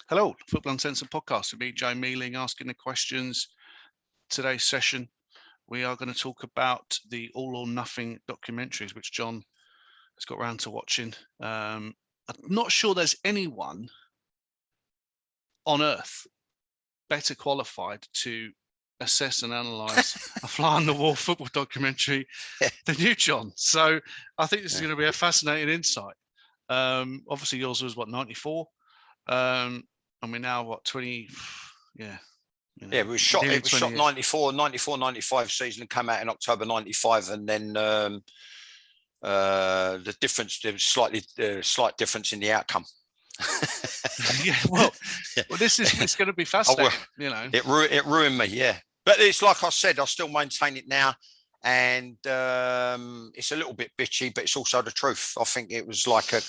Hello, Football Uncensored podcast with me, Joe Mealing, asking the questions. Today's session, we are going to talk about the All or Nothing documentaries, which John has got round to watching. I'm not sure there's anyone on earth better qualified to assess and analyse a fly-on-the-wall football documentary than you, John. So I think this is going to be a fascinating insight. Obviously, yours was, 94? And we're now, 20... Yeah. Yeah, it was shot 94, 95 season and came out in October 95. And then the difference, there was slight difference in the outcome. Well, it's going to be fascinating, It ruined me, yeah. But it's like I said, I still maintain it now. And it's a little bit bitchy, but it's also the truth. I think it was like a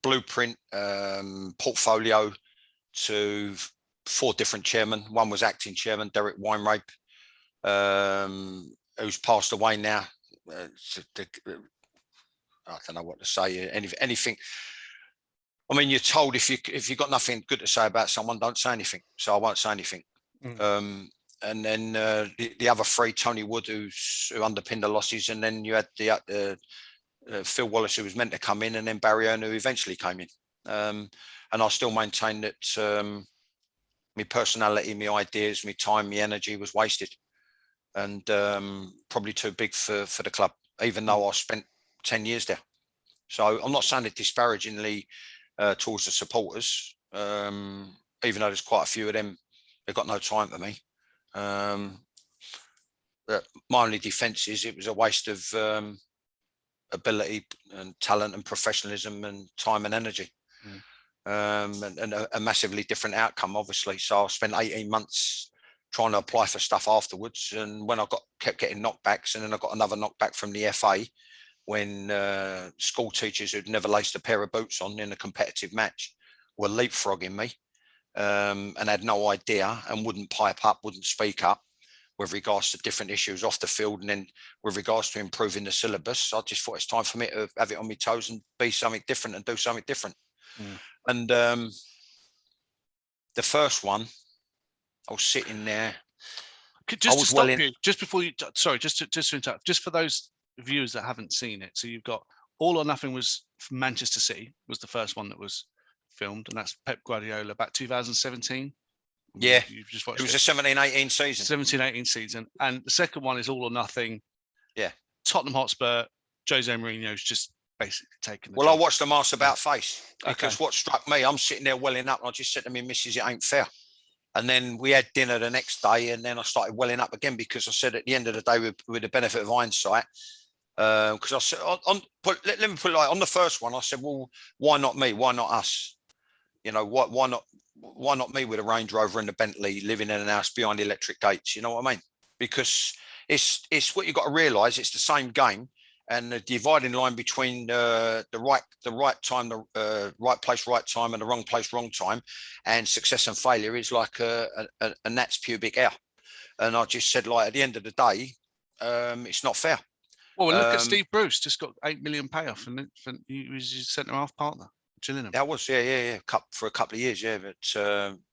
blueprint portfolio to 4 different chairmen. One was acting chairman, Derek Weinrape, who's passed away now. I don't know what to say. Anything. I mean, you're told if you've got nothing good to say about someone, don't say anything. So I won't say anything. And then the other 3, Tony Wood, who underpinned the losses, and then you had the Phil Wallace, who was meant to come in, and then Barry Earn, who eventually came in. And I still maintain that my personality, my ideas, my time, my energy was wasted, and probably too big for the club, even though I spent 10 years there. So I'm not saying it disparagingly towards the supporters, even though there's quite a few of them, they've got no time for me. But my only defence is it was a waste of ability and talent and professionalism and time and energy. And a massively different outcome, obviously. So I spent 18 months trying to apply for stuff afterwards, and when I kept getting knockbacks, and then I got another knockback from the FA when school teachers who'd never laced a pair of boots on in a competitive match were leapfrogging me and had no idea and wouldn't pipe up, wouldn't speak up with regards to different issues off the field, and then with regards to improving the syllabus. I just thought it's time for me to have it on my toes and be something different and do something different. And the first one, I was sitting there. Just to stop you, just before you, sorry, just to interrupt, just for those viewers that haven't seen it. So you've got All or Nothing was from Manchester City, was the first one that was filmed, and that's Pep Guardiola about 2017. Yeah, you've just watched it was a 17-18 season. 17-18 season, and the second one is All or Nothing. Yeah, Tottenham Hotspur, Jose Mourinho's just basically taken the job. I watched the Master About Face because what struck me, I'm sitting there welling up, and I just said to me, "Missus, it ain't fair." And then we had dinner the next day, and then I started welling up again because I said at the end of the day, with the benefit of hindsight, because I said, let me put it like on the first one, I said, well, why not me? Why not us? Why not me with a Range Rover and a Bentley, living in an house behind electric gates? You know what I mean? Because it's what you've got to realise. It's the same game, and the dividing line between the right time, the right place, right time, and the wrong place, wrong time, and success and failure is like a gnat's pubic hair. And I just said, like, at the end of the day, it's not fair. Well, look at Steve Bruce, just got $8 million payoff, and he was his centre-half partner, Gillingham. That was, yeah, for a couple of years, yeah. But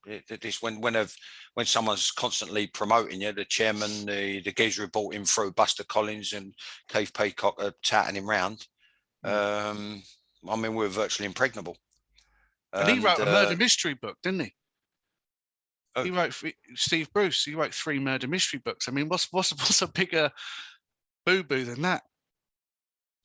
it's when someone's constantly promoting you, the chairman, the geezer who brought him through, Buster Collins and Keith Peacock, are touting him round. I mean, we were virtually impregnable. And he wrote a murder mystery book, didn't he? Oh. He wrote, Steve Bruce, he wrote 3 murder mystery books. I mean, what's a bigger boo-boo than that?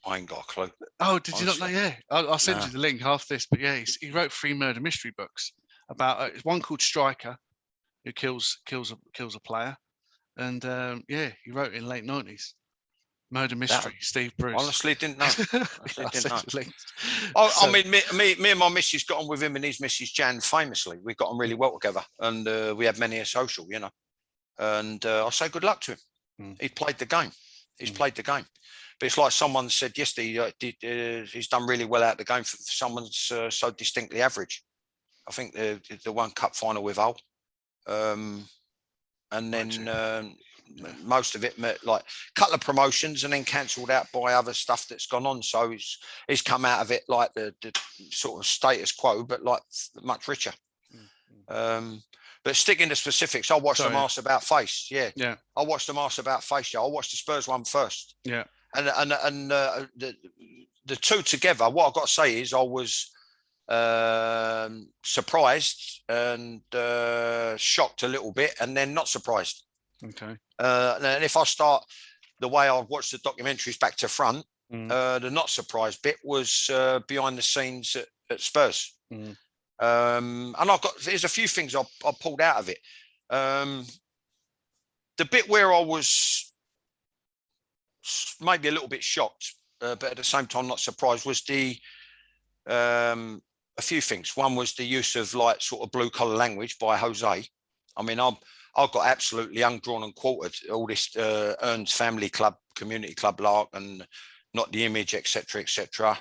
I ain't got a clue. Oh, did you not know? Yeah, I'll send you the link after this. But yeah, he wrote 3 murder mystery books about one called Striker, who kills a player, and he wrote in late 90s. Murder mystery, Steve Bruce. Honestly, didn't know. I mean, me and my missus got on with him and his missus Jan famously. We got on really well together, and we had many a social, And I say good luck to him. He played the game. He's played the game. But it's like someone said yesterday, he's done really well out of the game for someone so distinctly average. I think the one cup final with Hull. And then Most of it, like a couple of promotions and then cancelled out by other stuff that's gone on. So it's come out of it like the sort of status quo, but like much richer. But sticking to specifics, I watched them ask about face. Yeah. I watched them ask about face. Yeah. I watched the Spurs one first. Yeah. And the two together, what I've got to say is I was surprised and shocked a little bit, and then not surprised. Okay. And if I start the way I've watched the documentaries back to front, the not surprised bit was behind the scenes at Spurs. And there's a few things I pulled out of it. The bit where I was maybe a little bit shocked, but at the same time not surprised, was a few things. One was the use of like sort of blue collar language by Jose. I mean, I've got absolutely undrawn and quartered all this Ernst family club, community club lark, and not the image, etc., etc.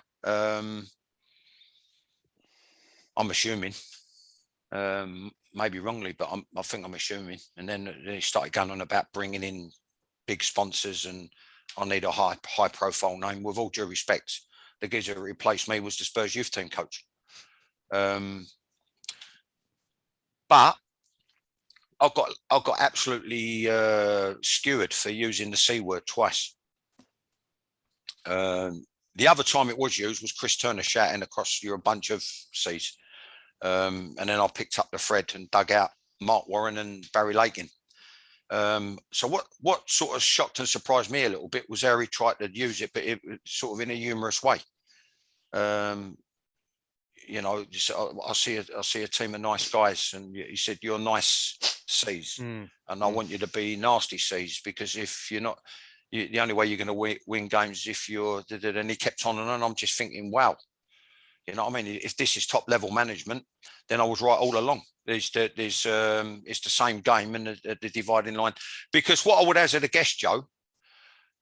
I'm assuming, maybe wrongly, but I think I'm assuming. And then he started going on about bringing in big sponsors, and I need a high profile name. With all due respect, the geezer who replaced me was the Spurs youth team coach. But I got absolutely skewered for using the C word twice. The other time it was used was Chris Turner shouting across, "You're a bunch of C's." And then I picked up the thread and dug out Mark Warren and Barry Lakin. So what sort of shocked and surprised me a little bit was how he tried to use it, but it sort of in a humorous way. You know, I see a team of nice guys, and he said, "You're nice C's, and I want you to be nasty C's, because if you're not, the only way you're going to win games is if you're." And he kept on, and I'm just thinking, wow, you know what I mean? If this is top level management, then I was right all along. It's the same game, and the dividing line. Because what I would hazard a guess, Joe,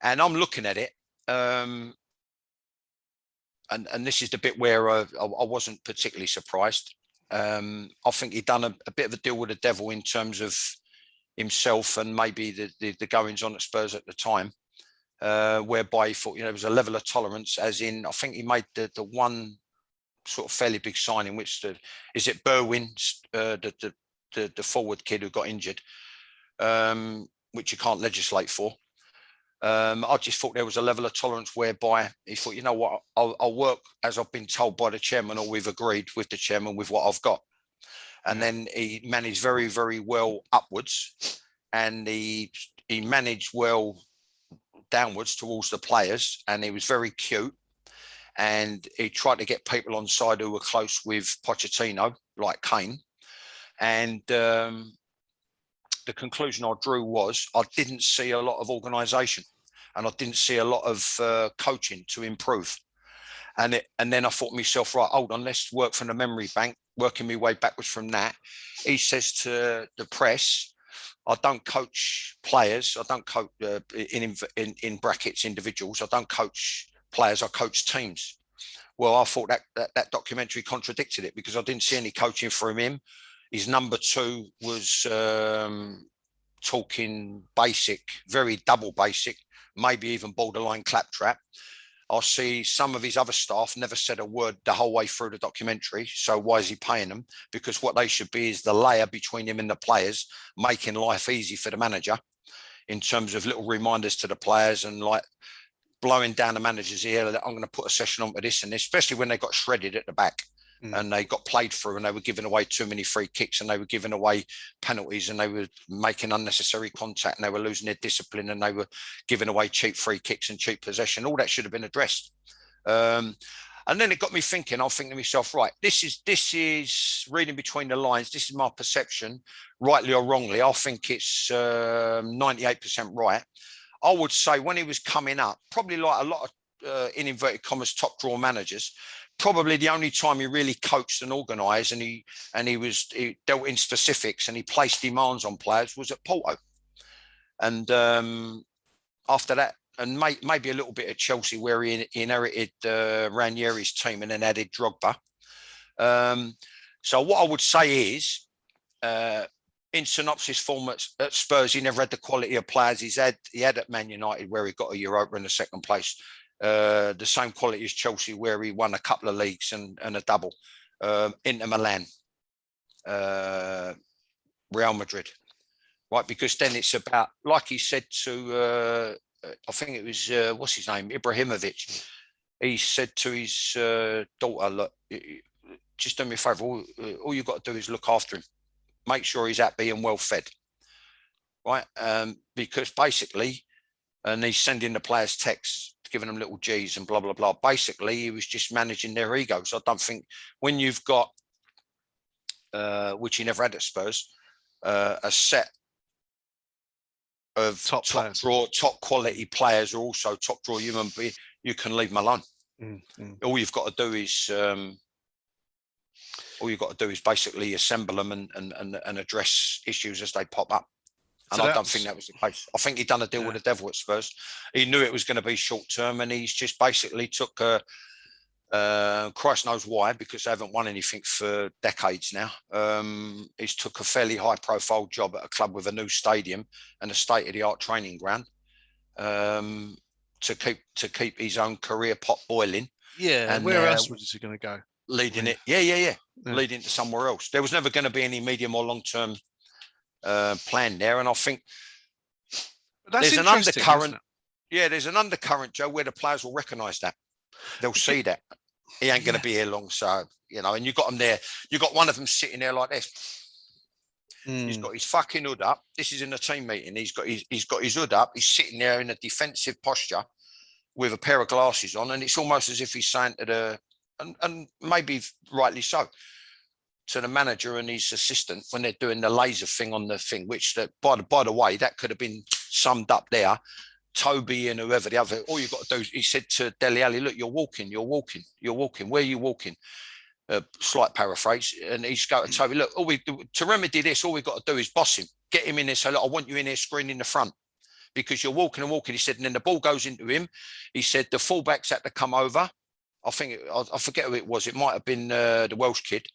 and I'm looking at it, and this is the bit where I wasn't particularly surprised. I think he'd done a bit of a deal with the devil in terms of himself and maybe the goings on at Spurs at the time, whereby he thought, you know, there was a level of tolerance, as in, I think he made the one sort of fairly big signing, which is it Berwin, the forward kid who got injured, which you can't legislate for. I just thought there was a level of tolerance whereby he thought, you know what, I'll work as I've been told by the chairman, or we've agreed with the chairman with what I've got. And then he managed very, very well upwards, and he managed well downwards towards the players, and he was very cute. And he tried to get people on side who were close with Pochettino, like Kane. And the conclusion I drew was I didn't see a lot of organisation, and I didn't see a lot of coaching to improve. And then I thought to myself, right, hold on, let's work from the memory bank, working my way backwards from that. He says to the press, I don't coach players. I don't coach, in brackets, individuals. I don't coach players. I coach teams. Well, I thought that documentary contradicted it, because I didn't see any coaching from him. His number two was talking basic, very double basic, maybe even borderline claptrap. I see some of his other staff never said a word the whole way through the documentary. So why is he paying them? Because what they should be is the layer between him and the players, making life easy for the manager in terms of little reminders to the players, and like blowing down the manager's ear. I'm going to put a session on with this and this, especially when they got shredded at the back. And they got played through, and they were giving away too many free kicks, and they were giving away penalties, and they were making unnecessary contact, and they were losing their discipline, and they were giving away cheap free kicks and cheap possession. All that should have been addressed. And then it got me thinking. I'm thinking to myself, right, this is reading between the lines. This is my perception, rightly or wrongly. I think it's 98% right. I would say when he was coming up, probably like a lot of, in inverted commas, top draw managers, probably the only time he really coached and organised, and he dealt in specifics and he placed demands on players, was at Porto. And after that, and maybe a little bit at Chelsea, where he inherited Ranieri's team and then added Drogba. So what I would say is, in synopsis form at Spurs, he never had the quality of players he had at Man United, where he got a Europa in the second place. The same quality as Chelsea, where he won a couple of leagues and a double. Inter Milan, Real Madrid, right? Because then it's about, like he said to, I think it was, what's his name, Ibrahimovic. He said to his daughter, look, just do me a favour, all you've got to do is look after him. Make sure he's happy and well fed, right? Because basically, and he's sending the players texts, giving them little G's and blah, blah, blah. Basically, he was just managing their egos. I don't think when you've got, which he never had at Spurs, a set of top quality players who are also top draw human beings, you can leave them alone. All you've got to do is basically assemble them and address issues as they pop up. And I don't think that was the case. I think he'd done a deal with the devil at Spurs. He knew it was going to be short term, and he's just basically took Christ knows why, because they haven't won anything for decades now. He's took a fairly high profile job at a club with a new stadium and a state of the art training ground to keep his own career pot boiling. Yeah, and where else was he going to go? Leading it, yeah, leading to somewhere else. There was never going to be any medium or long term plan there, and I think there's an undercurrent. Yeah, there's an undercurrent, Joe, where the players will recognise that. They'll see that he ain't going to be here long, so and you got them there. You got one of them sitting there like this. He's got his fucking hood up. This is in a team meeting. He's got his hood up. He's sitting there in a defensive posture with a pair of glasses on, and it's almost as if he's saying to and maybe rightly so, to the manager and his assistant when they're doing the laser thing on the thing, which by the way, that could have been summed up there. Toby and whoever the other, all you've got to do is, he said to Dele Alli, look, you're walking. Where are you walking? Slight paraphrase. And he's going to Toby, look, to remedy this, all we've got to do is boss him, get him in there. So look, I want you in there screening the front, because you're walking and walking. He said, and then the ball goes into him. He said the fullbacks had to come over. I forget who it was. It might have been the Welsh kid,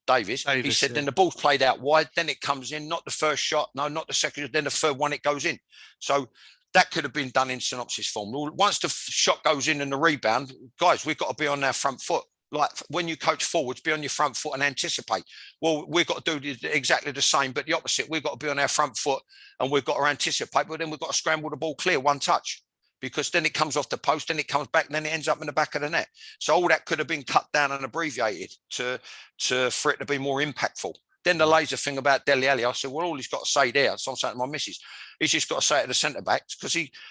Davis. He said, then the ball's played out wide, then it comes in, not the first shot, no, not the second, then the third one, it goes in. So that could have been done in synopsis form. Once the shot goes in and the rebound, guys, we've got to be on our front foot. Like when you coach forwards, be on your front foot and anticipate. Well, we've got to do exactly the same, but the opposite. We've got to be on our front foot and we've got to anticipate, but then we've got to scramble the ball clear, one touch, because then it comes off the post, then it comes back, and then it ends up in the back of the net. So all that could have been cut down and abbreviated for it to be more impactful. Then the laser thing about Dele Alli, I said, well, all he's got to say there, so I'm saying to my missus, he's just got to say it to the centre-backs,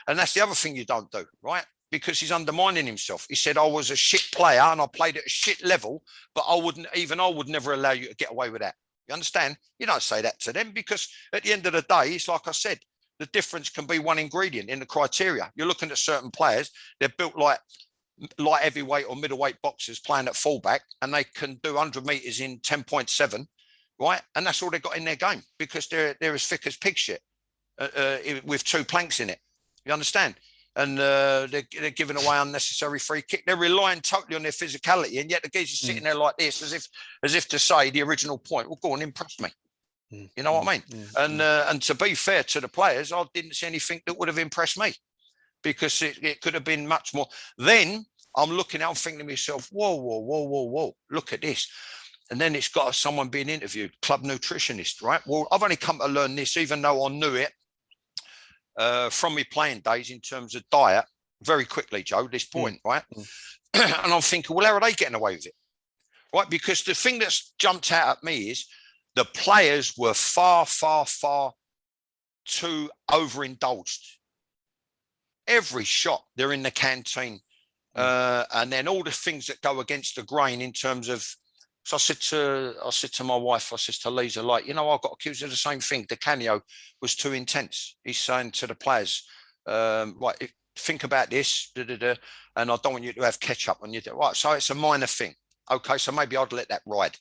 and that's the other thing you don't do, right? Because he's undermining himself. He said, I was a shit player and I played at a shit level, but I would never allow you to get away with that. You understand? You don't say that to them, because at the end of the day, it's like I said, the difference can be one ingredient in the criteria. You're looking at certain players, they're built like light heavyweight or middleweight boxers playing at fullback, and they can do 100 metres in 10.7, right? And that's all they got in their game, because they're as thick as pig shit with two planks in it. You understand? And they're giving away unnecessary free kick. They're relying totally on their physicality, and yet the guys are sitting there like this, as if to say the original point. Well, go on, impress me. You know what I mean? And to be fair to the players, I didn't see anything that would have impressed me, because it could have been much more. Then I'm looking out, I'm thinking to myself, whoa, look at this. And then it's got someone being interviewed, club nutritionist, right? Well, I've only come to learn this, even though I knew it from my playing days in terms of diet, very quickly, Joe, this point, right? And I'm thinking, well, how are they getting away with it? Right? Because the thing that's jumped out at me is the players were far, far, far too overindulged. Every shot, they're in the canteen. And then all the things that go against the grain in terms of. So I said to my wife, I said to Lisa, like, I got accused of the same thing. Di Canio was too intense. He's saying to the players, right, think about this, and I don't want you to have ketchup on you. Right, so it's a minor thing. Okay, so maybe I'd let that ride.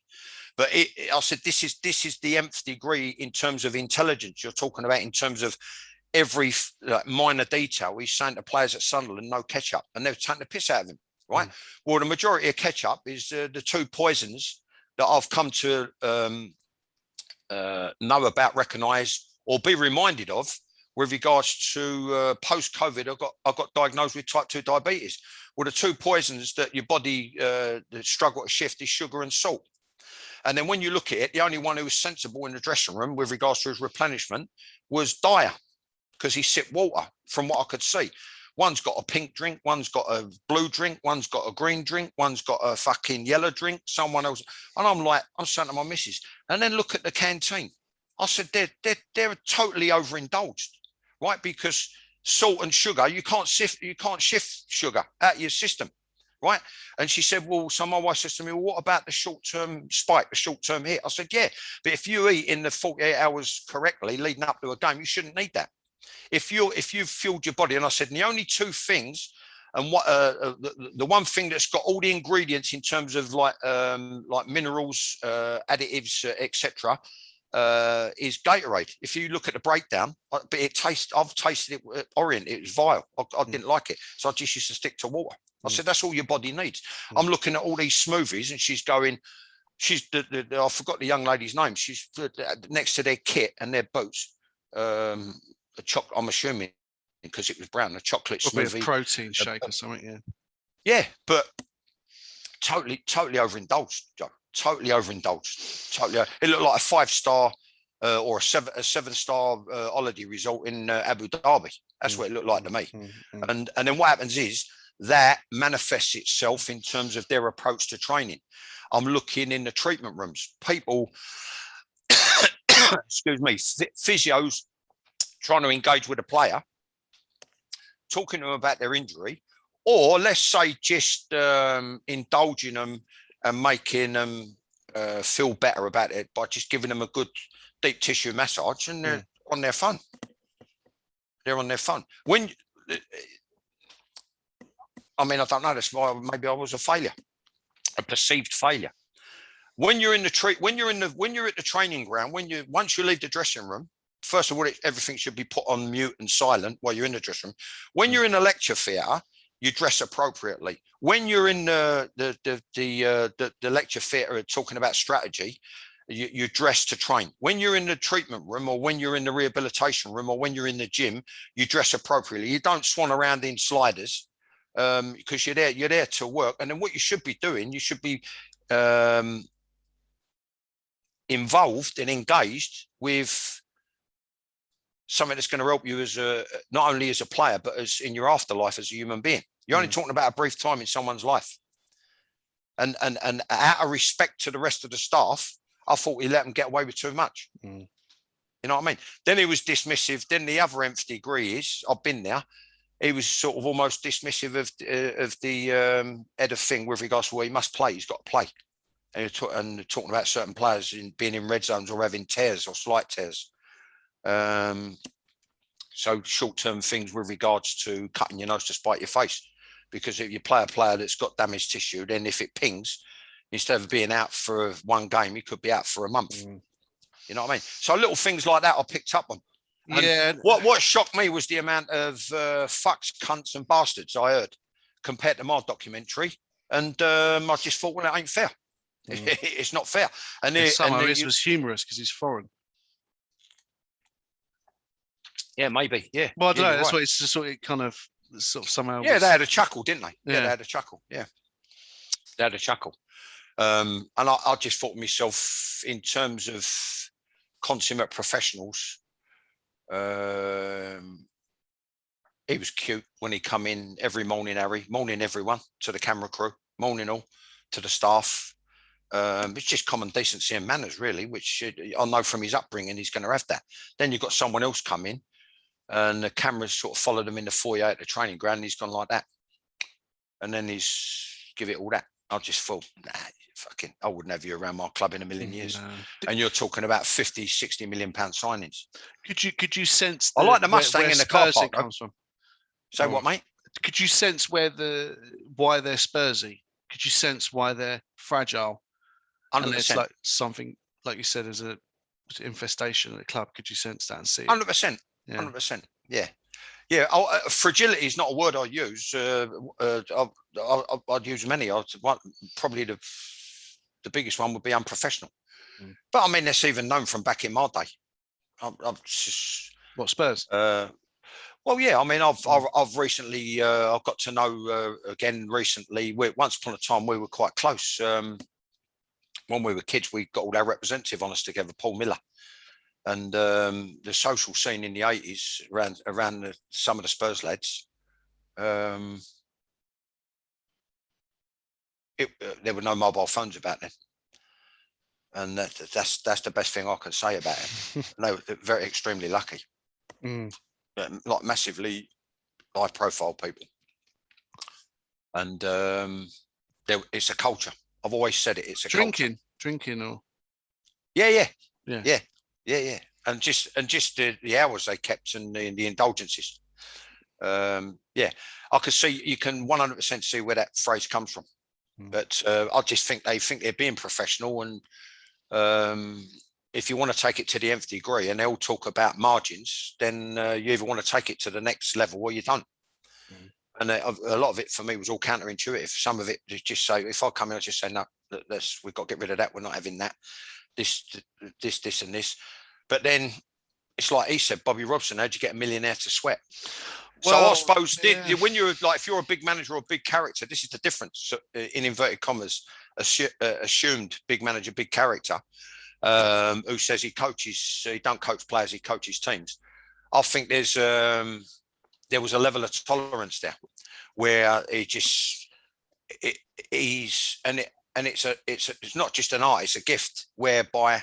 But I said, this is the nth degree in terms of intelligence you're talking about, in terms of every minor detail. He's saying to players at Sunderland, no ketchup, and they're taking the piss out of him. Right. Well, the majority of ketchup is the two poisons that I've come to know about, recognise, or be reminded of with regards to post-COVID. I got diagnosed with type 2 diabetes. Well, the two poisons that your body struggle to shift is sugar and salt. And then when you look at it, the only one who was sensible in the dressing room with regards to his replenishment was Dyer, because he sipped water, from what I could see. One's got a pink drink, one's got a blue drink, one's got a green drink, one's got a fucking yellow drink, someone else. And I'm like, I'm saying to my missus, and then look at the canteen. I said, they're totally overindulged, right? Because salt and sugar, you can't shift sugar out of your system, right? And she said, well, so my wife says to me, well, what about the short-term spike, the short-term hit? I said, yeah, but if you eat in the 48 hours correctly leading up to a game, you shouldn't need that. If you've fueled your body, and I said, and the only two things, and what the one thing that's got all the ingredients in terms of like minerals, additives, etc., is Gatorade. If you look at the breakdown, but I've tasted it at Orient, it was vile. I didn't like it, so I just used to stick to water. I said, that's all your body needs. I'm looking at all these smoothies, and she's going, I forgot the young lady's name. She's next to their kit and their boots. I'm assuming because it was brown, a chocolate smoothie, a protein shake or something. Yeah. Yeah, but totally overindulged, Joe. Totally overindulged. It looked like a 5-star or a 7-star holiday resort in Abu Dhabi. That's what it looked like to me. And then what happens is that manifests itself in terms of their approach to training. I'm looking in the treatment rooms, people, excuse me, physios trying to engage with a player, talking to them about their injury, or let's say just indulging them and making them feel better about it by just giving them a good deep tissue massage, and they're on their phone. They're on their phone. When, I mean, I don't know, that's why maybe I was a failure, a perceived failure. When you're in the when you're at the training ground, once you leave the dressing room, first of all, everything should be put on mute and silent while you're in the dressing room. When you're in a lecture theatre, you dress appropriately. When you're in the lecture theatre talking about strategy, you dress to train. When you're in the treatment room, or when you're in the rehabilitation room, or when you're in the gym, you dress appropriately. You don't swan around in sliders because you're there to work. And then what you should be doing, you should be involved and engaged with something that's going to help you as not only as a player, but as in your afterlife as a human being. You're only talking about a brief time in someone's life. And out of respect to the rest of the staff, I thought he let them get away with too much. You know what I mean? Then he was dismissive. Then the other nth degree is, I've been there, he was sort of almost dismissive of the head of thing with regards to where he must play. He's got to play. And talking about certain players being in red zones or having tears or slight tears. So short-term things with regards to cutting your nose to spite your face, because if you play a player that's got damaged tissue, then if it pings, instead of being out for one game, he could be out for a month. You know what I mean? So little things like that I picked up on. And yeah. What shocked me was the amount of fucks, cunts and bastards I heard compared to my documentary. And I just thought, well, it ain't fair. It's not fair. And some of it was humorous because he's foreign. Yeah, maybe. Yeah. Well, I don't know. That's right. what it's just sort of somehow. Yeah, they had a chuckle, didn't they? Yeah, they had a chuckle. Yeah, they had a chuckle. And I just thought to myself, in terms of consummate professionals, he was cute when he come in every morning, Harry. Morning, everyone, to the camera crew. Morning, all, to the staff. It's just common decency and manners, really, which I know from his upbringing he's going to have that. Then you've got someone else come in, and the cameras sort of followed him in the foyer at the training ground, and he's gone like that. And then he's give it all that. I just thought, nah, I wouldn't have you around my club in a million years. No. And you're talking about 50, 60 million pound signings. Could you sense? I like the Mustang in the car park. Comes from. Say what, mate? Could you sense why they're Spursy? Could you sense why they're fragile? 100%. And it's like something, like you said, as an infestation at the club. Could you sense that and see it? 100%. 100%. Yeah. Yeah. Fragility is not a word I use. I'd use many. Probably the biggest one would be unprofessional. But I mean, that's even known from back in my day. I've just, What, Spurs? well, yeah. I mean, I've recently I've got to know again recently. Once upon a time we were quite close. When we were kids, we got all our representative on us together, Paul Miller, and the social scene in the 80s around some of the Spurs lads. There were no mobile phones about then, and that's the best thing I can say about it. No, they're very extremely lucky, like massively high profile people, and it's a culture. I've always said it. It's a drinking or yeah, yeah. and just the hours they kept and the indulgences. Yeah, I can see, you can 100% see where that phrase comes from. But I just think they're being professional, and if you want to take it to the nth degree, and they all talk about margins, then you either want to take it to the next level or you don't. And a lot of it for me was all counterintuitive. Some of it is just say, if I come in, I just say, no, we've got to get rid of that. We're not having that. This, and this. But then it's like he said, Bobby Robson, how'd you get a millionaire to sweat? Well, so I suppose when you're like, if you're a big manager or a big character, this is the difference, in inverted commas, assumed big manager, big character, who says he don't coach players, he coaches teams. I think there was a level of tolerance there where it's not just an art, it's a gift, whereby,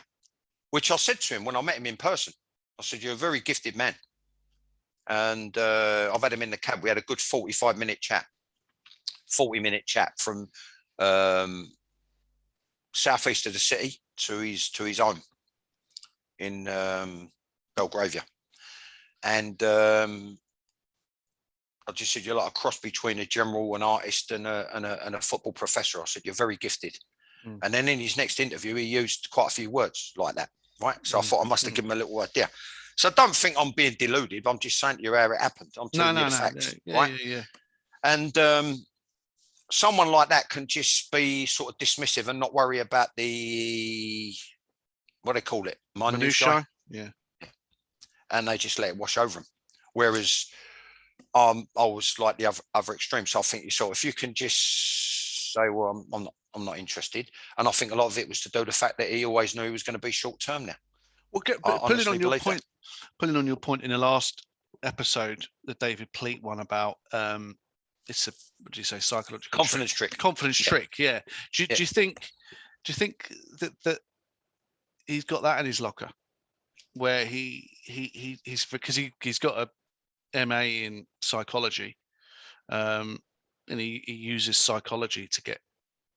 which I said to him when I met him in person, I said, you're a very gifted man. And I've had him in the cab. We had a good 40-minute chat from southeast of the city to his home in Belgravia. And I just said, you're like a cross between a general, an artist, and a football professor. I said, you're very gifted. And then in his next interview, he used quite a few words like that, right? So I thought I must have given him a little idea. So don't think I'm being deluded. I'm just saying to you how it happened. I'm telling you the facts, right? Yeah. And someone like that can just be sort of dismissive and not worry about the, what do they call it? Minutiae. Yeah. And they just let it wash over them. Whereas I was like the other extreme. So I think if you can just say, well, I'm not interested. And I think a lot of it was to do with the fact that he always knew he was going to be short term now. Well, pulling on your point in the last episode, the David Pleat one about it's a, what do you say, psychological confidence trick. Confidence trick, yeah. Do you think that he's got that in his locker, where he's because he's got a MA in psychology, and he uses psychology to get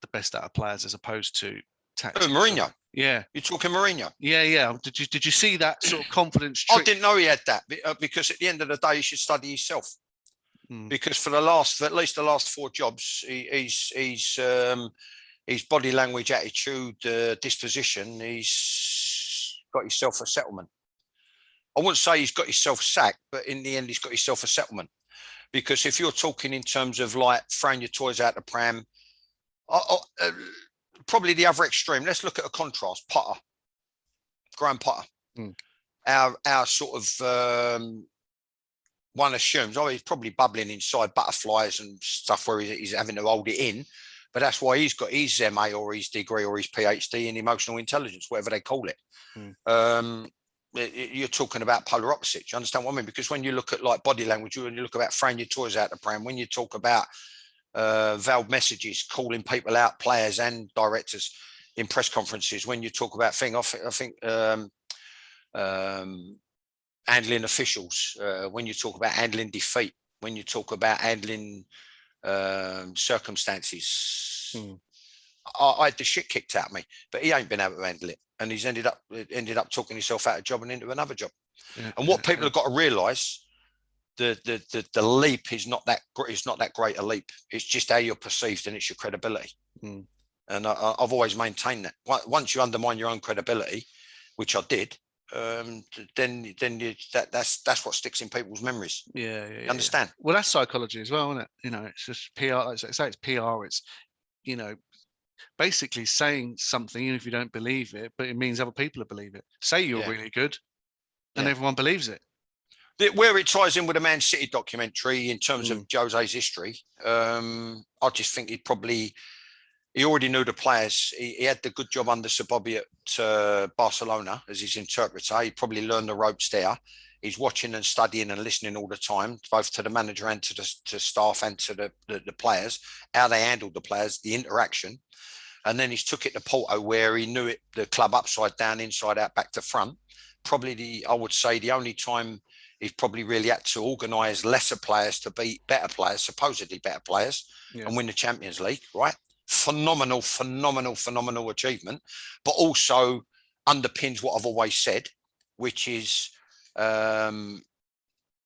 the best out of players as opposed to tactics. Mourinho. Yeah, you're talking Mourinho. Yeah. Did you see that sort of confidence trick? I didn't know he had that, because at the end of the day, you should study yourself. Because for at least the last 4 jobs, his body language, attitude, disposition, he's got himself a settlement. I wouldn't say he's got himself sacked, but in the end, he's got himself a settlement. Because if you're talking in terms of like throwing your toys out the pram, probably the other extreme. Let's look at a contrast. Potter, Graham Potter. Our sort of one assumes, he's probably bubbling inside butterflies and stuff where he's having to hold it in. But that's why he's got his MA or his degree or his PhD in emotional intelligence, whatever they call it. You're talking about polar opposites. You understand what I mean? Because when you look at like body language, when you look about throwing your toys out the pram, when you talk about veiled messages, calling people out, players and directors in press conferences, when you talk about I think handling officials, when you talk about handling defeat, when you talk about handling circumstances, I had the shit kicked out of me, but he ain't been able to handle it, and he's ended up talking himself out of a job and into another job. And what people have got to realise, the leap is not that great a leap. It's just how you're perceived, and it's your credibility. And I've always maintained that. Once you undermine your own credibility, which I did, then that's what sticks in people's memories. Yeah. Understand? Well, that's psychology as well, isn't it? It's just PR. Like I say, it's PR. It's basically saying something, even if you don't believe it, but it means other people believe it. Say you're really good, and everyone believes it. Where it ties in with the Man City documentary in terms of Jose's history, I just think he already knew the players. He had the good job under Sir Bobby at Barcelona as his interpreter. He probably learned the ropes there. He's watching and studying and listening all the time, both to the manager and to staff and to the players, how they handled the players, the interaction. And then he's took it to Porto, where he knew it, the club upside down, inside out, back to front. Probably I would say the only time he's probably really had to organise lesser players to beat better players, supposedly better players, and win the Champions League, right? Phenomenal achievement, but also underpins what I've always said, which is, and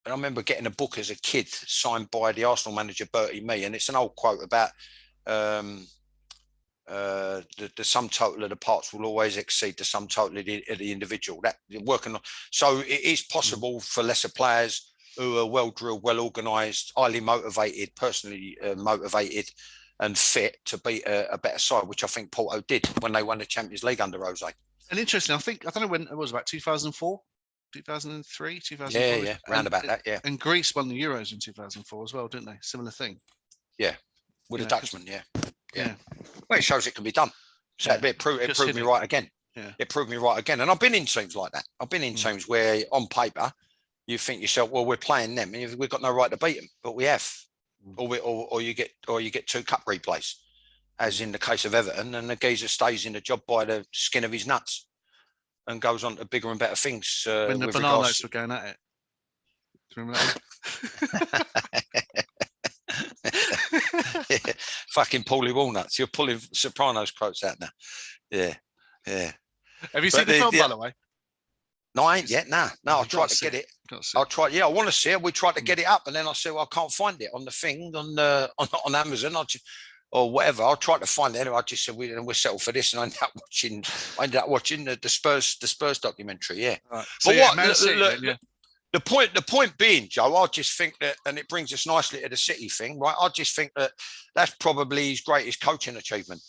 I remember getting a book as a kid signed by the Arsenal manager Bertie Mee, and it's an old quote about the sum total of the parts will always exceed the sum total of the individual. That working on, so it is possible for lesser players who are well drilled, well organised, highly motivated, personally motivated, and fit to beat a better side, which I think Porto did when they won the Champions League under Jose. And interesting, I don't know when it was, about 2004, 2003, 2004. Yeah, round about that, yeah. And Greece won the Euros in 2004 as well, didn't they? Similar thing. Yeah, with a Dutchman, yeah. Well, it shows it can be done. So it proved me right again. Yeah. It proved me right again. And I've been in teams like that. I've been in teams where on paper, you think yourself, well, we're playing them and we've got no right to beat them, but we have. Or you get 2 cup replays, as in the case of Everton, and the geezer stays in the job by the skin of his nuts and goes on to bigger and better things. When the Bananas were going at it. Do you remember that? Yeah, fucking Paulie Walnuts. You're pulling Sopranos quotes out now. Yeah. Have you seen the film, by the way? No, I ain't yet. No, I'll try to get it. I'll try. Yeah, I want to see it. We tried to get it up, and then I said, well, I can't find it on the thing on Amazon. Or whatever. I'll try to find it. Anyway, I just said we're settled for this, and I ended up watching the Spurs documentary. Yeah. Right. So but the point being, Joe, I just think that, and it brings us nicely to the City thing, right? I just think that that's probably his greatest coaching achievement.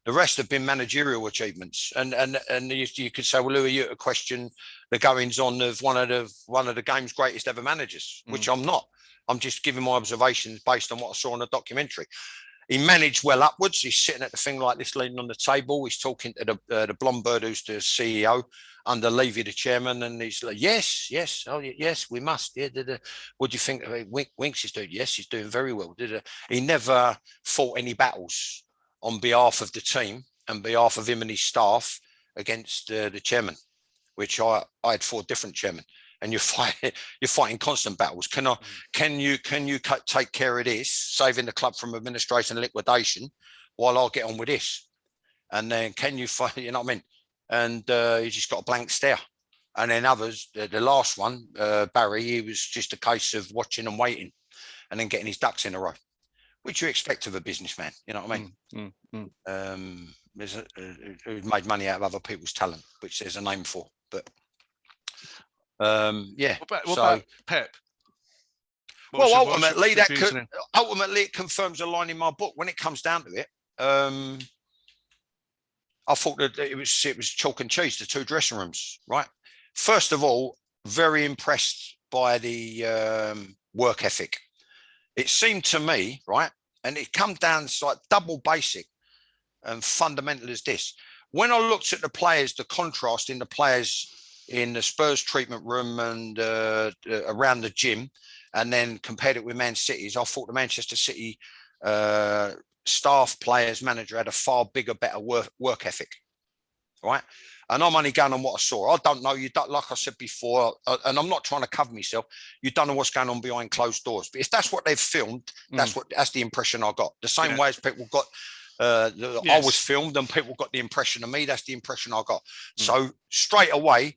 The rest have been managerial achievements, and you could say, well, who are you to question the goings on of one of the game's greatest ever managers? Which I'm not. I'm just giving my observations based on what I saw in the documentary. He managed well upwards. He's sitting at the thing like this, leaning on the table. He's talking to the blonde bird who's the CEO under Levy, the chairman, and he's like, yes, oh yes, we must. Yeah, what do you think Winks is doing? Yes, he's doing very well. He never fought any battles on behalf of the team and behalf of him and his staff against the chairman, which I had 4 different chairmen, and you're fighting constant battles. Can you take care of this, saving the club from administration and liquidation, while I get on with this? And then can you fight? You know what I mean? And you just got a blank stare. And then others, the last one, Barry, he was just a case of watching and waiting, and then getting his ducks in a row, which you expect of a businessman. You know what I mean? Who's made money out of other people's talent, which there's a name for. But yeah. What about Pep? Ultimately, it confirms a line in my book. When it comes down to it, I thought that it was chalk and cheese, the 2 dressing rooms, right? First of all, very impressed by the work ethic. It seemed to me, right, and it come down to like double basic and fundamental as this. When I looked at the players, the contrast in the players in the Spurs treatment room and around the gym, and then compared it with Man City's, I thought the Manchester City staff, players, manager had a far bigger, better work ethic, right? And I'm only going on what I saw. I don't know. You don't, like I said before, and I'm not trying to cover myself. You don't know what's going on behind closed doors. But if that's what they've filmed, that's the impression I got. The same way as people got. I was filmed, and people got the impression of me. That's the impression I got. So straight away,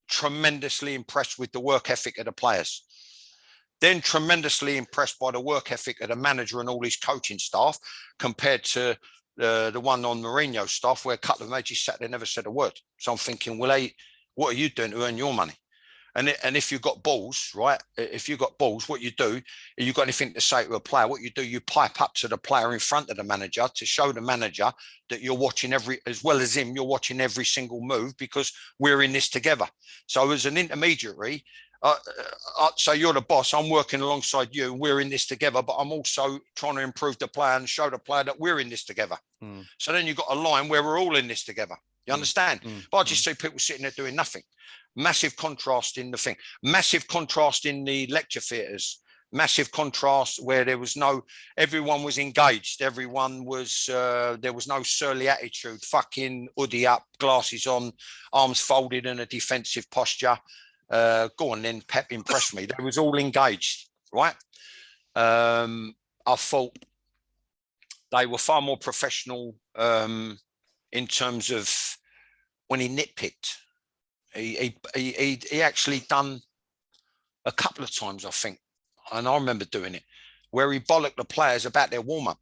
tremendously impressed with the work ethic of the players. Then tremendously impressed by the work ethic of the manager and all his coaching staff, compared to the one on Mourinho's staff, where a couple of them just sat there, never said a word. So I'm thinking, well, hey, what are you doing to earn your money? And if you've got balls, right? If you've got balls, what you do, if you've got anything to say to a player, what you do, you pipe up to the player in front of the manager to show the manager that you're watching as well as him, you're watching every single move, because we're in this together. So as an intermediary, so you're the boss, I'm working alongside you, we're in this together, but I'm also trying to improve the player and show the player that we're in this together. So then you've got a line where we're all in this together. You understand? But I just see people sitting there doing nothing. Massive contrast in the thing. Massive contrast in the lecture theatres. Massive contrast where there was everyone was engaged. Everyone was, there was no surly attitude, fucking hoodie up, glasses on, arms folded in a defensive posture. Go on then, Pep, impress me. They was all engaged, right? I thought they were far more professional in terms of when he nitpicked. He actually done a couple of times, I think, and I remember doing it, where he bollocked the players about their warm-up.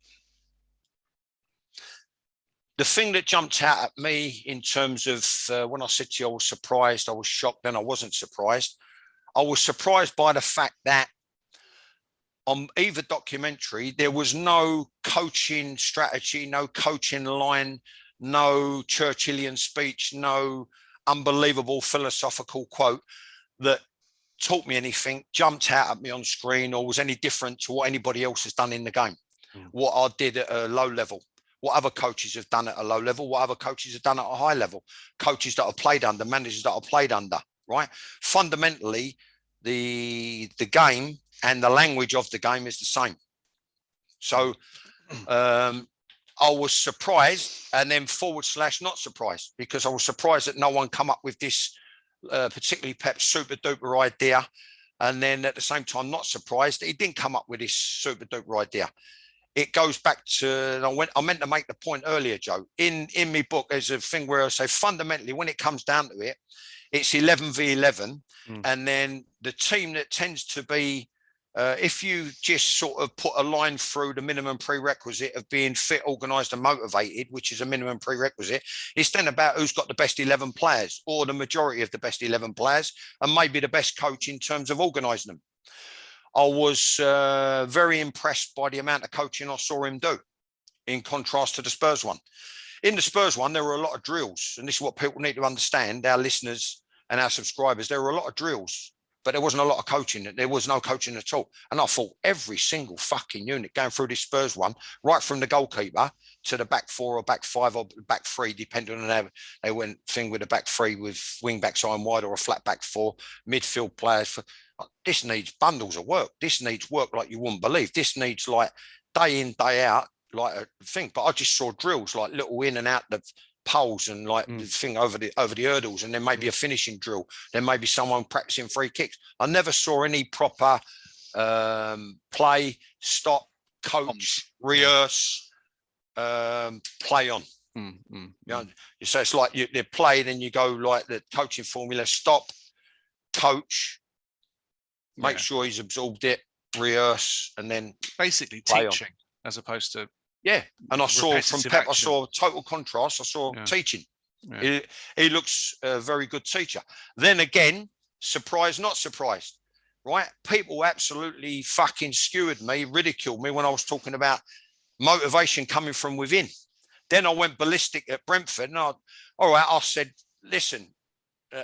The thing that jumped out at me in terms of when I said to you I was surprised, I was shocked, then I wasn't surprised. I was surprised by the fact that on either documentary, there was no coaching strategy, no coaching line, no Churchillian speech, no unbelievable philosophical quote that taught me anything, jumped out at me on screen, or was any different to what anybody else has done in the game. What I did at a low level, what other coaches have done at a low level, what other coaches have done at a high level, coaches that I've played under, managers that I've played under, right? Fundamentally, the game and the language of the game is the same. So I was surprised, and then / not surprised, because I was surprised that no one come up with this, particularly Pep's super duper idea. And then at the same time, not surprised that he didn't come up with this super duper idea. It goes back to, I meant to make the point earlier, Joe, in my book, there's a thing where I say fundamentally, when it comes down to it, it's 11 v 11. And then the team that tends to be, if you just sort of put a line through the minimum prerequisite of being fit, organised and motivated, which is a minimum prerequisite, it's then about who's got the best 11 players, or the majority of the best 11 players, and maybe the best coach in terms of organising them. I was very impressed by the amount of coaching I saw him do, in contrast to the Spurs one. In the Spurs one, there were a lot of drills, and this is what people need to understand, our listeners and our subscribers. There were a lot of drills, but there wasn't a lot of coaching. There was no coaching at all. And I thought every single fucking unit going through this Spurs one, right from the goalkeeper to the back four or back five or back three, depending on how they went thing with the back three, with wing backs high and wide, or a flat back four, midfield players. This needs bundles of work. This needs work like you wouldn't believe. This needs like day in, day out, like a thing. But I just saw drills, like little in and out the poles, and like the thing over the hurdles, and then maybe a finishing drill, then maybe someone practicing free kicks. I never saw any proper play, stop, coach, rehearse, play on. You know, so it's like they play, then you go like the coaching formula: stop, coach, make sure he's absorbed it, rehearse, and then basically teaching as opposed to and I saw from Pep, I saw total contrast. I saw teaching. He looks a very good teacher. Then again, surprised, not surprised, right? People absolutely fucking skewered me, ridiculed me when I was talking about motivation coming from within. Then I went ballistic at Brentford, and I said, listen,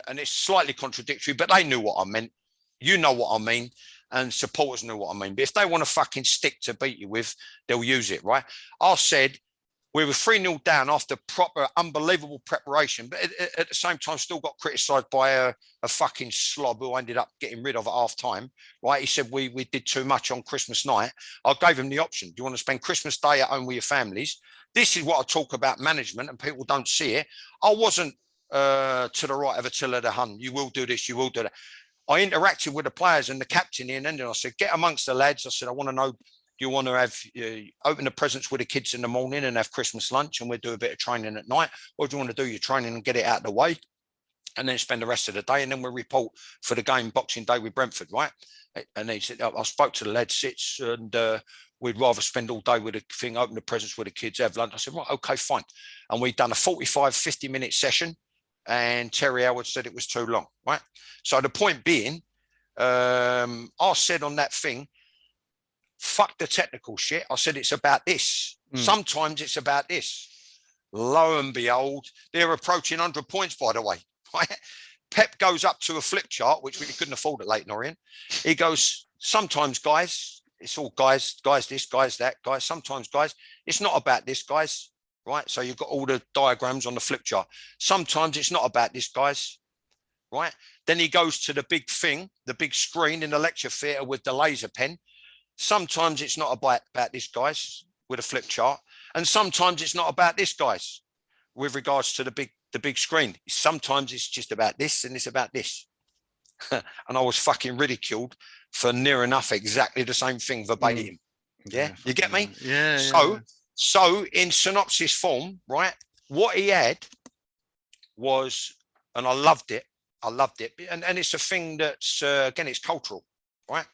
and it's slightly contradictory, but they knew what I meant. You know what I mean. And supporters know what I mean. But if they want to fucking stick to beat you with, they'll use it, right? I said we were 3-0 down after proper, unbelievable preparation, but at the same time still got criticised by a fucking slob who I ended up getting rid of at half time, right? He said we did too much on Christmas night. I gave him the option. Do you want to spend Christmas Day at home with your families? This is what I talk about management, and people don't see it. I wasn't to the right of Attila the Hun. You will do this, you will do that. I interacted with the players and the captain in, and I said, get amongst the lads. I said, I want to know, do you want to have open the presents with the kids in the morning and have Christmas lunch, and we'll do a bit of training at night? Or do you want to do your training and get it out of the way and then spend the rest of the day, and then we'll report for the game Boxing Day with Brentford, right? And he said, I spoke to the lads, Sits, and we'd rather spend all day with the thing, open the presents with the kids, have lunch. I said, right, okay, fine. And we'd done a 45, 50-minute session and Terry Howard said it was too long, right? So the point being, I said on that thing, fuck the technical shit. I said it's about this. Sometimes it's about this. Lo and behold, they're approaching 100 points, by the way. Right? Pep goes up to a flip chart, which we couldn't afford at Leyton Orient. He goes, sometimes, guys, it's all guys this, guys that, guys. Sometimes, guys, it's not about this, guys. Right? So you've got all the diagrams on the flip chart. Sometimes it's not about this, guys. Right? Then he goes to the big thing, the big screen in the lecture theatre with the laser pen. Sometimes it's not about this, guys, with a flip chart. And sometimes it's not about this, guys, with regards to the big screen. Sometimes it's just about this and it's about this. And I was fucking ridiculed for near enough exactly the same thing verbatim. Yeah, you get me? Yeah. So in synopsis form, right, what he had was, and I loved it, and it's a thing that's, again, it's cultural, right?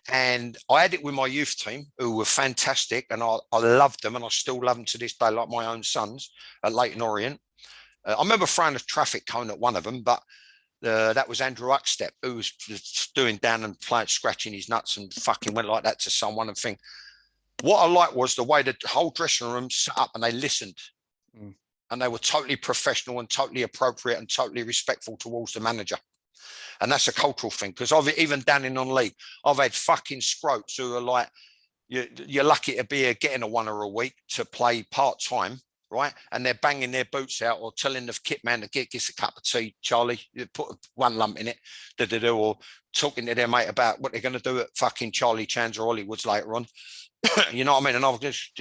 And I had it with my youth team, who were fantastic, and I loved them, and I still love them to this day, like my own sons at Leyton Orient. I remember throwing a traffic cone at one of them, but that was Andrew Uckstep, who was doing down and playing, scratching his nuts and fucking went like that to someone and thing. What I liked was the way the whole dressing room set up and they listened. And they were totally professional and totally appropriate and totally respectful towards the manager. And that's a cultural thing, because I've even down in non-league, I've had fucking scrotes who are like, you're lucky to be getting a $1 a week to play part-time, right? And they're banging their boots out or telling the kit man to get us a cup of tea, Charlie, you put one lump in it, or talking to their mate about what they're going to do at fucking Charlie Chan's or Hollywood's later on. You know what I mean? And I'll just,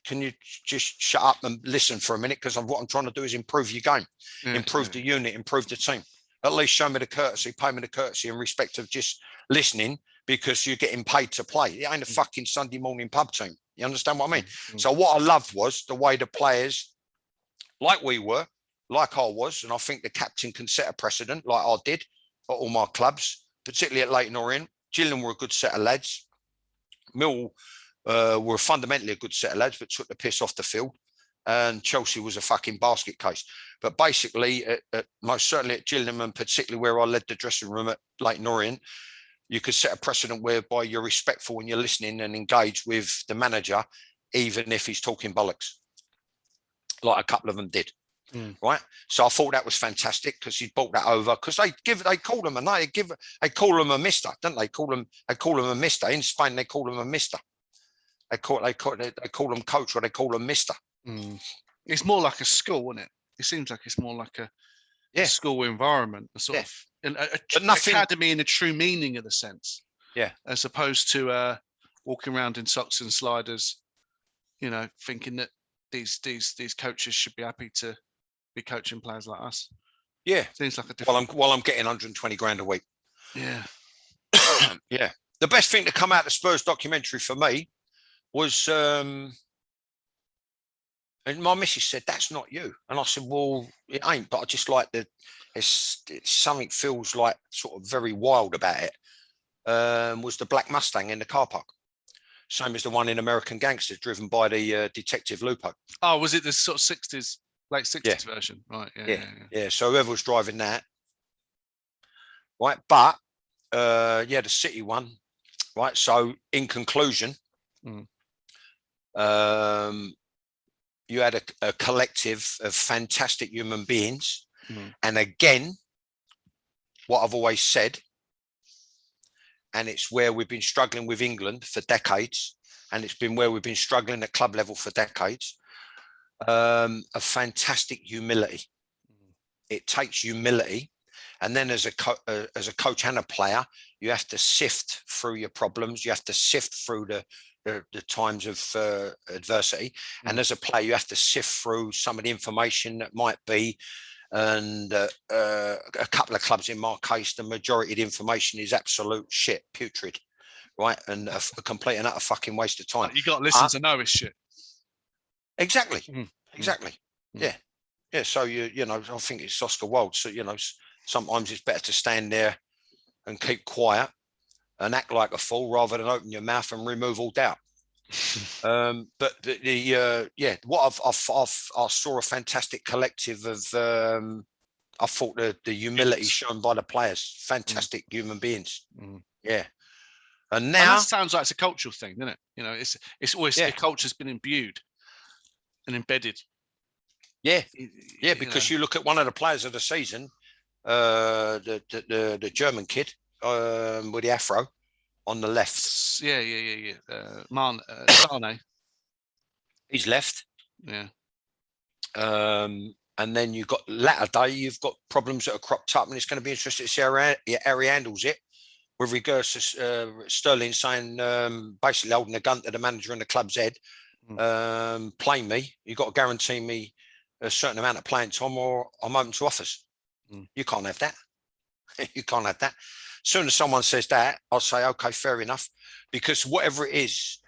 can you just shut up and listen for a minute? Because what I'm trying to do is improve your game, improve the unit, improve the team. At least show me the courtesy, pay me the courtesy and respect of just listening, because you're getting paid to play. It ain't a fucking Sunday morning pub team. You understand what I mean? So what I loved was the way the players, like we were, like I was, and I think the captain can set a precedent like I did at all my clubs, particularly at Leyton Orient. Gillingham were a good set of lads. Mill were fundamentally a good set of lads, but took the piss off the field. And Chelsea was a fucking basket case. But basically, most certainly at Gillingham, and particularly where I led the dressing room at Leyton Orient, you could set a precedent whereby you're respectful when you're listening and engage with the manager, even if he's talking bollocks, like a couple of them did. Right. So I thought that was fantastic, because he brought that over, because they call them they call them a mister, don't they? They call them a mister. In Spain, they call them a mister. They call them coach, or they call them mister. It's more like a school, isn't it? It seems like it's more like a school environment, a sort of an academy in the true meaning of the sense. Yeah. As opposed to walking around in socks and sliders, you know, thinking that these coaches should be happy to be coaching players like us. Yeah. Seems like a different. While I'm getting 120 grand a week. Yeah. Yeah. The best thing to come out of the Spurs documentary for me was, and my missus said, "That's not you." And I said, "Well, it ain't, but I just like it's something feels like sort of very wild about it." Was the black Mustang in the car park. Same as the one in American Gangster, driven by the detective Lupo. Oh, was it the sort of 60s, late 60s version? Right, yeah. So whoever was driving that, right? But, the City one, right? So in conclusion, you had a collective of fantastic human beings. And again, what I've always said, and it's where we've been struggling with England for decades, and it's been where we've been struggling at club level for decades, a fantastic humility. It takes humility. And then as a coach and a player, you have to sift through your problems. You have to sift through the times of adversity. And as a player, you have to sift through some of the information that might be. And a couple of clubs, in my case, the majority of the information is absolute shit, putrid, right? And a complete and utter fucking waste of time. You got to listen to know his shit. Exactly. Yeah. So you know, I think it's Oscar Wilde. So, you know, sometimes it's better to stand there and keep quiet and act like a fool rather than open your mouth and remove all doubt. But what I saw a fantastic collective of I thought the humility Yes. shown by the players, fantastic human beings. Mm. Yeah. And And now, that sounds like it's a cultural thing, doesn't it? You know, it's always yeah, a culture's been imbued and embedded. yeah, yeah, You know. because you look at one of the players of the season, the German kid with the afro on the left. Yeah. Sane. He's left. Yeah. And then you've got latter day, you've got problems that are cropped up, and it's going to be interesting to see how he handles it with regards to Sterling saying, basically holding a gun to the manager and the club's head, play me. You've got to guarantee me a certain amount of playing time or I'm open to offers. You can't have that. You can't have that. As soon as someone says that, I'll say, okay, fair enough. Because whatever it is,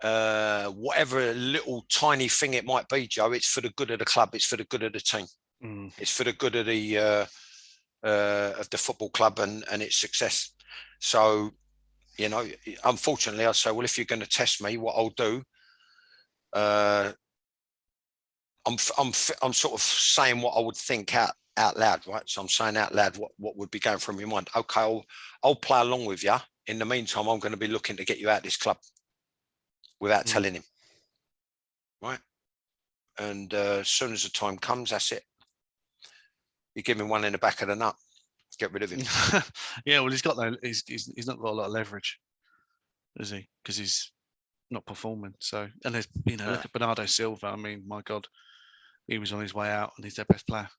whatever little tiny thing it might be, Joe, it's for the good of the club. It's for the good of the team. It's for the good of the football club and its success. So, you know, unfortunately, I'd say, well, if you're going to test me, what I'll do, I'm sort of saying what I would think out loud, right? So I'm saying out loud what would be going through my mind. Okay, I'll play along with you. In the meantime, I'm going to be looking to get you out of this club without telling him, right? And as soon as the time comes, that's it. You give him one in the back of the nut, get rid of him. Yeah, well, he's got no, he's not got a lot of leverage, is he? Because he's not performing. So, and there's, you know, look at Bernardo Silva. I mean, my God, he was on his way out, and he's their best player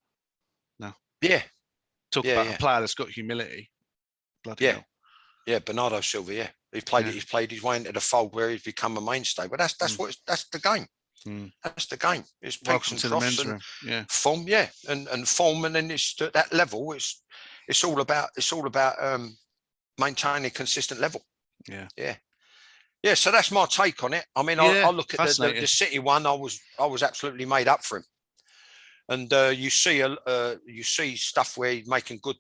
now. Yeah. Talk about a player that's got humility. Bloody hell. Yeah, Bernardo Silva. Yeah, he's played his way into the fold where he's become a mainstay. But that's that's the game. That's the game. It's peaks and troughs and form. Yeah, and form, and then it's at that level. It's all about maintaining a consistent level. Yeah. So that's my take on it. I mean, I look at the City one. I was absolutely made up for him. And you see stuff where he's making good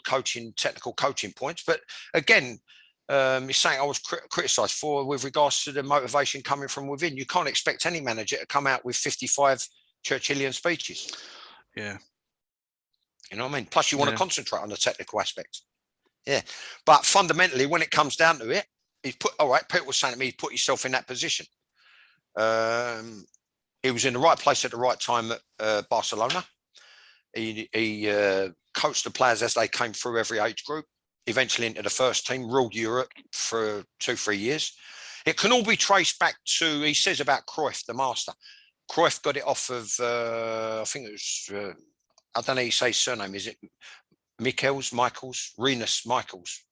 technical coaching points. But again, it's something I was criticised for with regards to the motivation coming from within. You can't expect any manager to come out with 55 Churchillian speeches. Yeah. You know what I mean? Plus, you want to concentrate on the technical aspects. Yeah. But fundamentally, when it comes down to it, Peter was saying to me, he put himself in that position. He was in the right place at the right time at Barcelona. He coached the players as they came through every age group, eventually into the first team, ruled Europe for 2-3 years. It can all be traced back to, he says about Cruyff, the master. Cruyff got it off of, I think it was, I don't know how you say his surname, is it Michaels, Renus Michaels?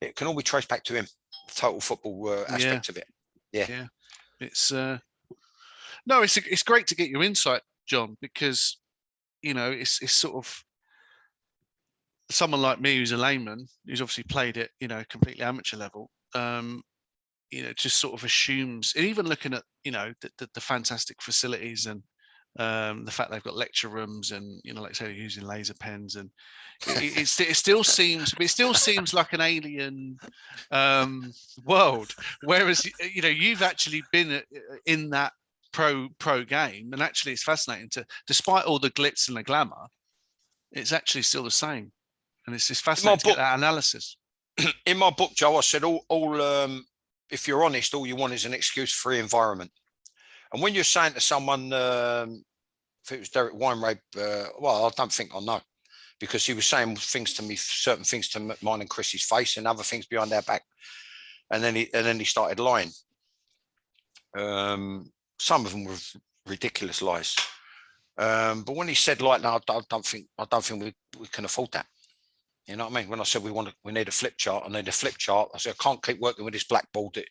It can all be traced back to him, the total football aspect of it. Yeah. It's, no, it's great to get your insight, John, because, you know, it's sort of someone like me who's a layman, who's obviously played it, you know, completely amateur level, you know, just sort of assumes, and even looking at, you know, the fantastic facilities and the fact they've got lecture rooms and, you know, like I say, using laser pens, and it still seems like an alien world. Whereas, you know, you've actually been in that pro game, and actually it's fascinating despite all the glitz and the glamour, it's actually still the same, and it's just fascinating to get that analysis. In my book, Joe, I said if you're honest, all you want is an excuse-free environment. And when you're saying to someone, if it was Derek Weinrabe, well, I don't think I know, because he was saying certain things to mine and Chris's face, and other things behind their back, and then he started lying. Some of them were ridiculous lies. But when he said, like, no, I don't think we can afford that. You know what I mean? When I said we need a flip chart, I said, I can't keep working with this blackboard that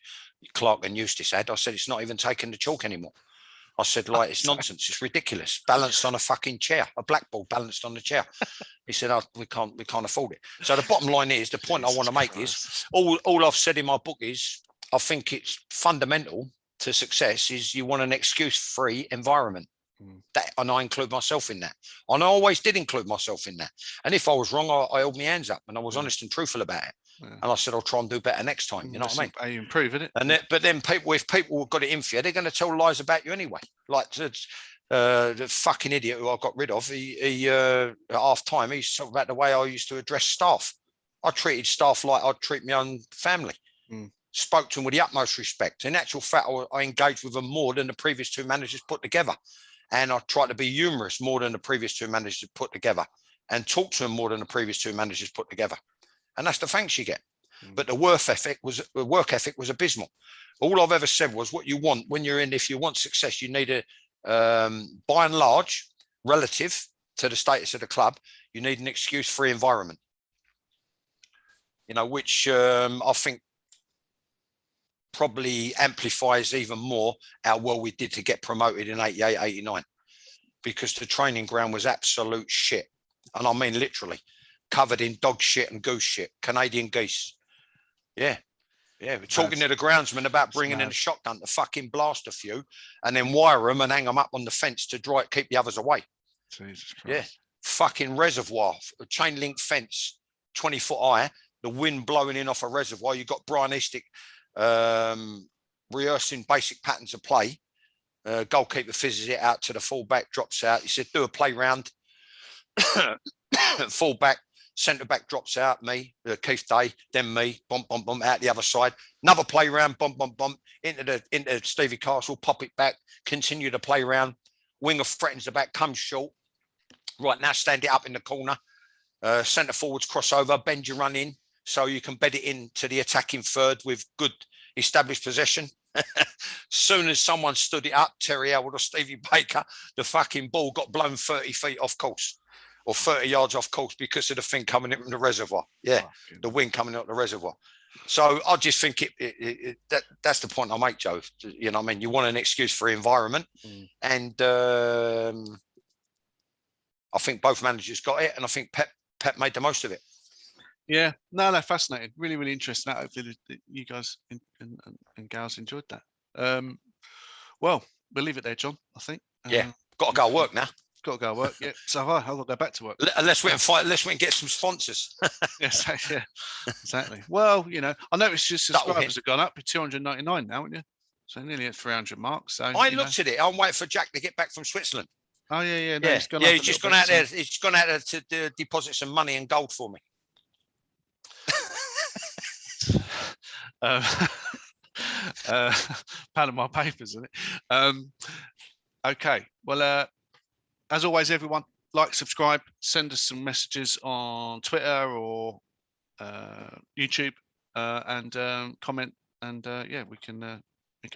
Clark and Eustace had. I said, it's not even taking the chalk anymore. I said, like, it's nonsense. It's ridiculous. Balanced on a fucking chair, a blackboard balanced on the chair. He said, we can't afford it. So the bottom line is, the point I want to make is, all I've said in my book is, I think it's fundamental to success is you want an excuse-free environment. And I include myself in that. And I always did include myself in that. And if I was wrong, I held my hands up and I was honest and truthful about it. And I said, I'll try and do better next time. You know what I mean? How you improve it. But then if people got it in for you, they're going to tell lies about you anyway. Like the fucking idiot who I got rid of, he at half time, he's talking about the way I used to address staff. I treated staff like I'd treat my own family. Spoke to them with the utmost respect. In actual fact, I engaged with them more than the previous two managers put together. And I tried to be humorous more than the previous two managers put together, and talk to them more than the previous two managers put together. And that's the thanks you get. But the work ethic was abysmal. All I've ever said was, what you want when you're in, if you want success, you need a, by and large, relative to the status of the club, you need an excuse-free environment. You know, which I think probably amplifies even more how well we did to get promoted in 88, 89, because the training ground was absolute shit. And I mean, literally covered in dog shit and goose shit, Canadian geese. Yeah. Yeah. We're talking to the groundsman about bringing in a shotgun to fucking blast a few and then wire them and hang them up on the fence to keep the others away. Jesus Christ. Yeah. Fucking reservoir, a chain link fence, 20-foot high, the wind blowing in off a reservoir. You got Brian Eastick rehearsing basic patterns of play. Goalkeeper fizzes it out to the fullback, drops out. He said, do a play round. Fullback, centre back drops out, me, Keith Day, then me, bump, bump, bump, out the other side. Another play round, bump, bump, bump, into Stevie Castle, pop it back, continue to play round. Winger threatens the back, comes short. Right, now stand it up in the corner. Centre forwards crossover, bend your run in so you can bed it into the attacking third with good established possession. Soon as someone stood it up, Terry Howard or Stevie Baker, the fucking ball got blown 30 feet off course or 30 yards off course because of the thing coming in from the reservoir. Yeah, the wind coming out the reservoir. So I just think that's the point I make, Joe. You know what I mean? You want an excuse for environment. And I think both managers got it, and I think Pep made the most of it. Yeah, no, fascinating. Really, really interesting. Hopefully you guys and gals enjoyed that. Well, we'll leave it there, John, I think. Yeah, got to go to work now. Got to go to work, yeah. So I've got to go back to work. Unless we can get some sponsors. Yes, yeah, exactly. Well, you know, I noticed your subscribers have gone up to 299 now, haven't you? So nearly at 300 marks. So I looked at it. I'm waiting for Jack to get back from Switzerland. Oh yeah. No, he's just gone out there. He's gone out there to deposit some money and gold for me. Panama Papers, isn't it? Okay. Well, as always, everyone, like, subscribe, send us some messages on Twitter or YouTube, and comment, and yeah, we can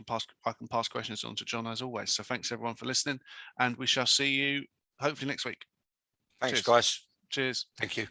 pass. I can pass questions on to John as always. So thanks everyone for listening, and we shall see you hopefully next week. Thanks, Cheers. guys. Cheers. Thank you.